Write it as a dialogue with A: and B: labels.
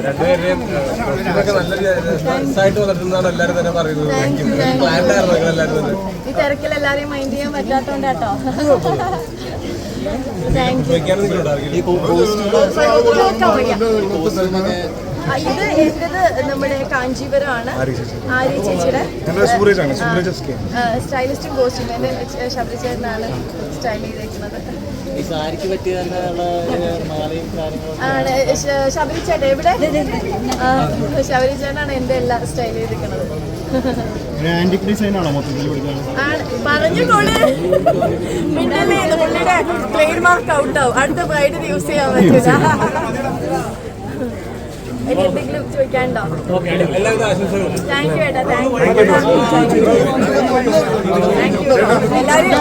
A: രണ്ടുപേരുടെയും നല്ല വന്നിട്ടുണ്ടെന്നാണ് എല്ലാവരും തന്നെ പറയുന്നത്.
B: ഈ തിരക്കിൽ എല്ലാരെയും മൈൻഡ് ചെയ്യാൻ പറ്റാത്തോണ്ടാട്ടോ. ഇത് എന്റേത് നമ്മുടെ കാഞ്ചീപുരമാണ്. ആര്യ ചേച്ചിയുടെ സ്റ്റൈലിസ്റ്റും കോസ്റ്റ്യൂം എന്റെ ശബരി ചേട്ടനാണ് സ്റ്റൈൽ ചെയ്തേക്കുന്നത്. ആണ് ശബരി ചേട്ടൻ എവിടെ? ശബരി ചേട്ടനാണ് എന്റെ എല്ലാം സ്റ്റൈൽ ചെയ്തിരിക്കുന്നത്. പറഞ്ഞോളൂ, പുള്ളിയുടെ ട്രേഡ് മാർക്ക് ഔട്ട് ആവും. അടുത്ത ബ്രൈഡിന് യൂസ് ചെയ്യാൻ പറ്റില്ല. ഇനി എന്തെങ്കിലും ചോദിക്കാനുണ്ടോ? താങ്ക് യു ഏട്ടാ, താങ്ക് യു. എല്ലാവരും